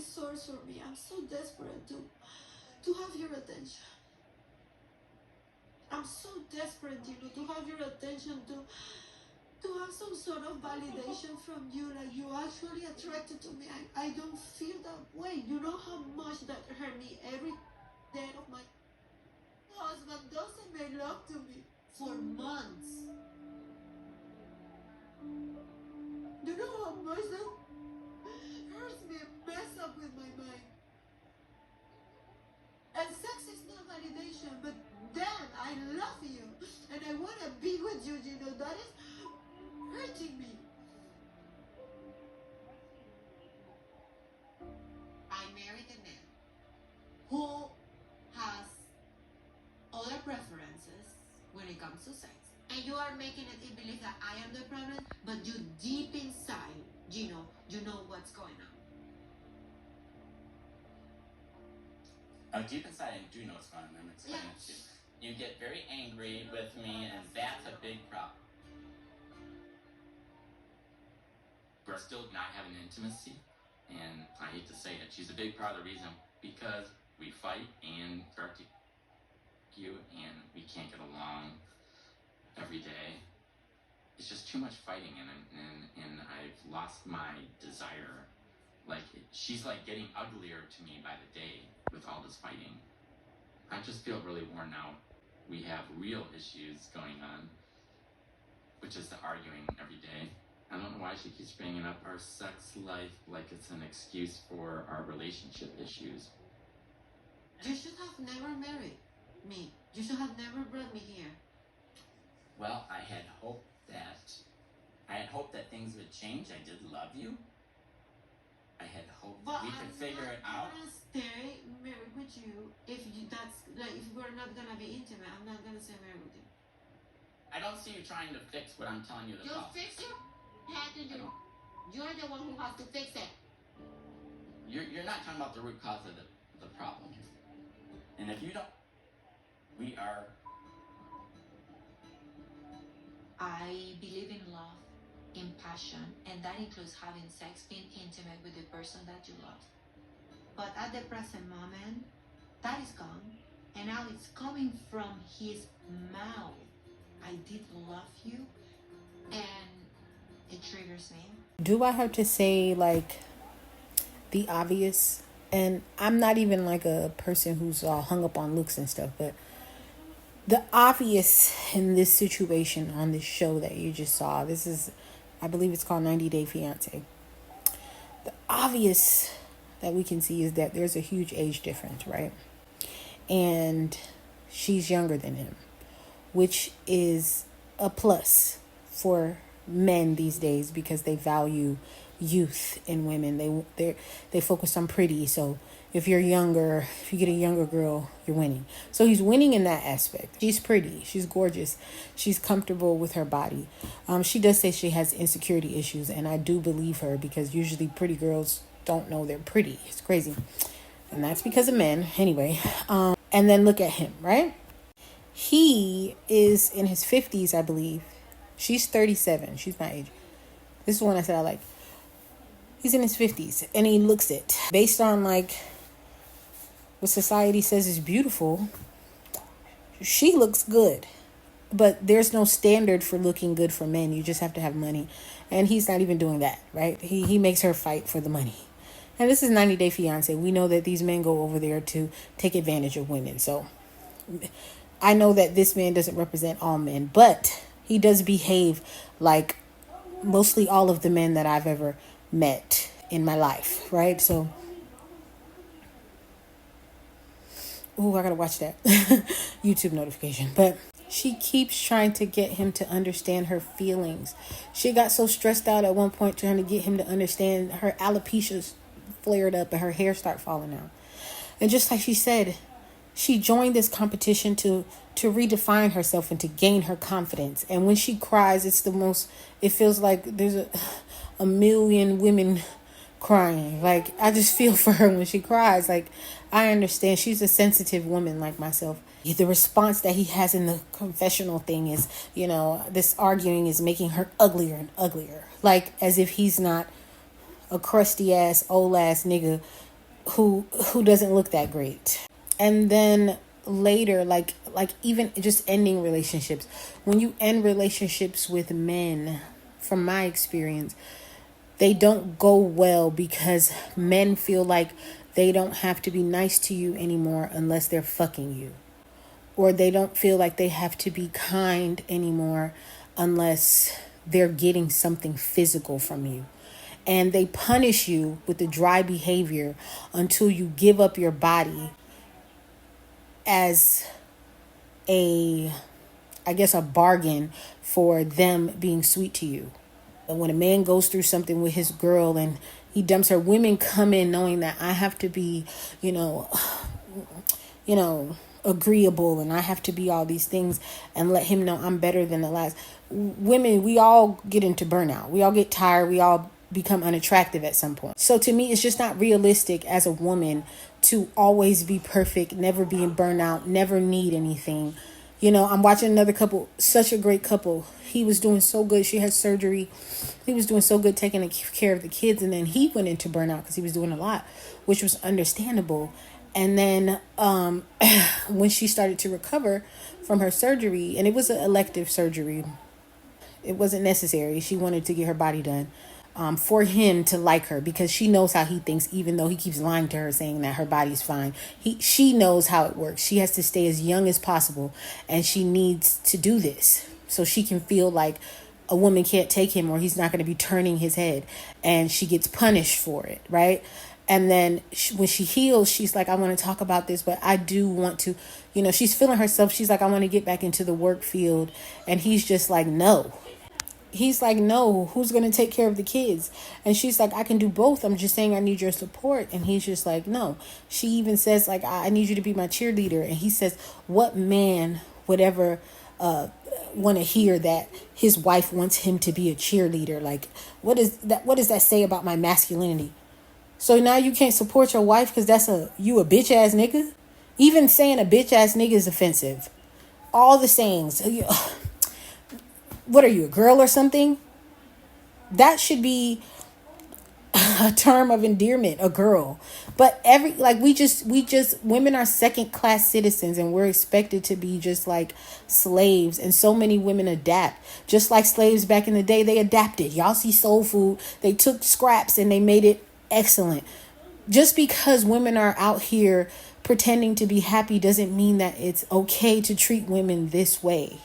source for me. I'm so desperate to have your attention. I'm so desperate, to have your attention, to have some sort of validation from you, like you actually attracted to me. I don't feel that way. You know how much that hurt me every day of my husband doesn't make love to me for months. You know how much that hurts me and mess up with my mind. And sex is not validation, but then I love you and I want to be with you, that is hurting me. I married a man who has other preferences when it comes to sex. And you are making it believe that I am the problem, but you deep inside, you know what's going on. Deep inside, I do know what's going on. I'm explaining it to you. You get very angry with me, and that's a big problem. We're still not having intimacy, and I hate to say it, she's a big part of the reason, because we fight and start to argue, and we can't get along every day. It's just too much fighting, and I've lost my desire. Like, she's like getting uglier to me by the day with all this fighting. I just feel really worn out. We have real issues going on, which is the arguing every day. I don't know why she keeps bringing up our sex life like it's an excuse for our relationship issues. You should have never married me. You should have never brought me here. Well, I had hoped that things would change. I did love you. I had hoped that we could figure it out. I'm not gonna stay married with you if we're not gonna be intimate. I'm not gonna stay married with you. I don't see you trying to fix what I'm telling you to You'll fix your head to you. You're the one who has to fix it. You're not talking about the root cause of the problem. And if you don't, we are. I believe in love, in passion, and that includes having sex, being intimate with the person that you love. But at the present moment, that is gone, and now it's coming from his mouth. I did love you, and it triggers me. Do I have to say, like, the obvious? And I'm not even like a person who's all hung up on looks and stuff, but the obvious in this situation on this show that you just saw, this is, I believe it's called 90 Day Fiancé. The obvious that we can see is that there's a huge age difference, right? And she's younger than him, which is a plus for men these days because they value youth in women. They focus on pretty. So if you're younger, if you get a younger girl, you're winning. So he's winning in that aspect. She's pretty. She's gorgeous. She's comfortable with her body. She does say she has insecurity issues, and I do believe her because usually pretty girls don't know they're pretty. It's crazy. And that's because of men. Anyway, and then look at him, right? He is in his 50s, I believe. She's 37. She's my age. This is one I said I like. He's in his 50s, and he looks it. Based on, like, what society says is beautiful, she looks good. But there's no standard for looking good for men. You just have to have money. And he's not even doing that, right? He makes her fight for the money. And this is 90 Day Fiancé. We know that these men go over there to take advantage of women. So I know that this man doesn't represent all men, but he does behave like mostly all of the men that I've ever met in my life, right? So, I gotta watch that YouTube notification. But she keeps trying to get him to understand her feelings. She got so stressed out at one point trying to get him to understand. Her alopecia flared up and her hair started falling out. And just like she said, she joined this competition to redefine herself and to gain her confidence. And when she cries, it feels like there's a million women crying. Like, I just feel for her when she cries. Like, I understand. She's a sensitive woman like myself. The response that he has in the confessional thing is, this arguing is making her uglier and uglier. Like, as if he's not a crusty ass, old ass nigga who doesn't look that great. And then later, like even just ending relationships, when you end relationships with men, from my experience, they don't go well because men feel like they don't have to be nice to you anymore unless they're fucking you, or they don't feel like they have to be kind anymore unless they're getting something physical from you. And they punish you with the dry behavior until you give up your body as a bargain for them being sweet to you. And when a man goes through something with his girl and he dumps her, women come in knowing that I have to be, agreeable, and I have to be all these things and let him know I'm better than the last. Women, we all get into burnout. We all get tired. We all become unattractive at some point. So to me, it's just not realistic as a woman to always be perfect, never be in burnout, never need anything. I'm watching another couple, such a great couple. He was doing so good. She had surgery. He was doing so good taking care of the kids. And then he went into burnout because he was doing a lot, which was understandable. And then when she started to recover from her surgery, and it was an elective surgery, it wasn't necessary. She wanted to get her body done for him to like her, because she knows how he thinks, even though he keeps lying to her saying that her body's fine. She knows how it works. She has to stay as young as possible, and she needs to do this so she can feel like a woman can't take him or he's not going to be turning his head, and she gets punished for it, right? And then when she heals, she's like, I want to talk about this, but I do want to, she's feeling herself. She's like, I want to get back into the work field. And he's just like, no. He's like, no, who's going to take care of the kids? And she's like, I can do both. I'm just saying I need your support. And he's just like, no. She even says, like, I need you to be my cheerleader. And he says, what man would ever want to hear that his wife wants him to be a cheerleader? Like, what does that say about my masculinity? So now you can't support your wife because you a bitch ass nigga? Even saying a bitch ass nigga is offensive. All the sayings. What are you, a girl or something? That should be a term of endearment, a girl. But women are second class citizens, and we're expected to be just like slaves. And so many women adapt. Just like slaves back in the day, they adapted. Y'all see soul food. They took scraps and they made it excellent. Just because women are out here pretending to be happy doesn't mean that it's okay to treat women this way.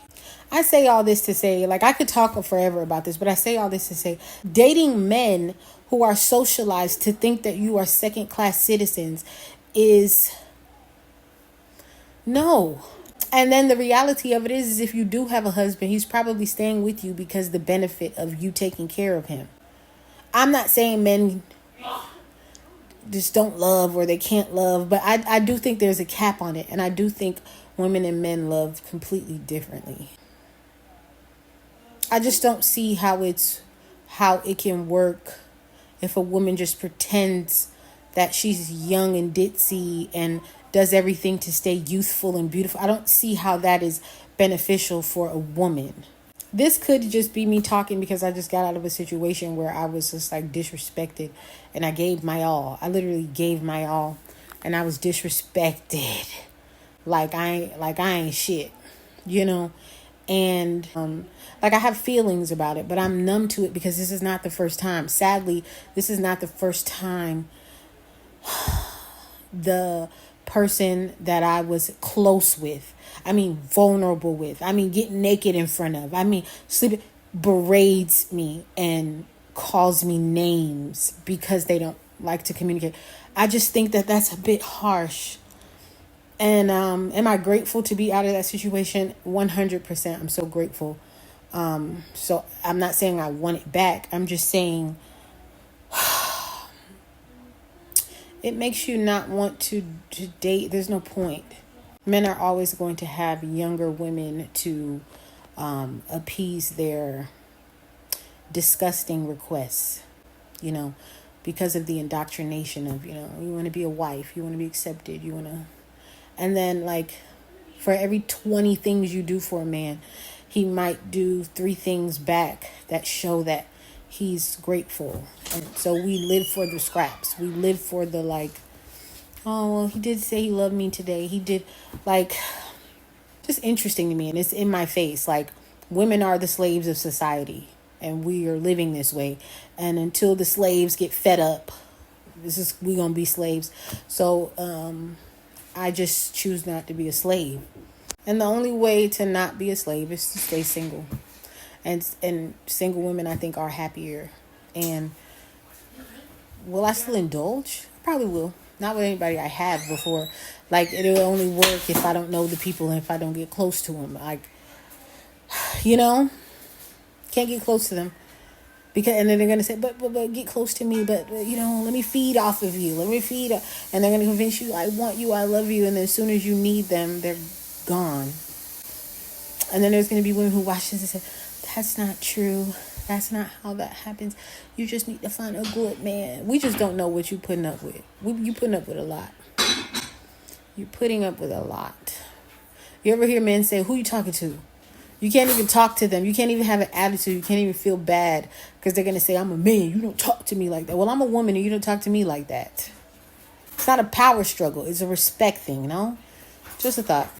I say all this to say, like, I could talk forever about this, but I say all this to say, dating men who are socialized to think that you are second class citizens is no. And then the reality of it is if you do have a husband, he's probably staying with you because the benefit of you taking care of him. I'm not saying men just don't love or they can't love, but I do think there's a cap on it. And I do think women and men love completely differently. I just don't see how it can work if a woman just pretends that she's young and ditzy and does everything to stay youthful and beautiful. I don't see how that is beneficial for a woman. This could just be me talking because I just got out of a situation where I was just like disrespected and I gave my all. I literally gave my all and I was disrespected. Like I ain't shit, And I have feelings about it, but I'm numb to it because this is not the first time. Sadly, this is not the first time the person that I was close with, vulnerable with, getting naked in front of, sleeping, berates me and calls me names because they don't like to communicate. I just think that that's a bit harsh. And am I grateful to be out of that situation? 100%. I'm so grateful. So I'm not saying I want it back. I'm just saying it makes you not want to date. There's no point. Men are always going to have younger women to appease their disgusting requests, because of the indoctrination of, you want to be a wife, you want to be accepted, you want to. And then, for every 20 things you do for a man, he might do 3 things back that show that he's grateful. And so we live for the scraps. We live for the, Oh, well, he did say he loved me today. He did, like, just interesting to me. And it's in my face. Like, women are the slaves of society. And we are living this way. And until the slaves get fed up, we going to be slaves. So, I just choose not to be a slave. And the only way to not be a slave is to stay single. And single women, I think, are happier. And will I still indulge? I probably will. Not with anybody I have before. Like, it'll only work if I don't know the people and if I don't get close to them. Like, can't get close to them. And then they're going to say, but get close to me. But, let me feed off of you. Let me feed. And they're going to convince you, I want you, I love you. And then as soon as you need them, they're gone. And then there's going to be women who watch this and say, that's not true. That's not how that happens. You just need to find a good man. We just don't know what you're putting up with. You're putting up with a lot. You're putting up with a lot. You ever hear men say, who you talking to? You can't even talk to them. You can't even have an attitude. You can't even feel bad because they're going to say, I'm a man. You don't talk to me like that. Well, I'm a woman and you don't talk to me like that. It's not a power struggle. It's a respect thing, Just a thought.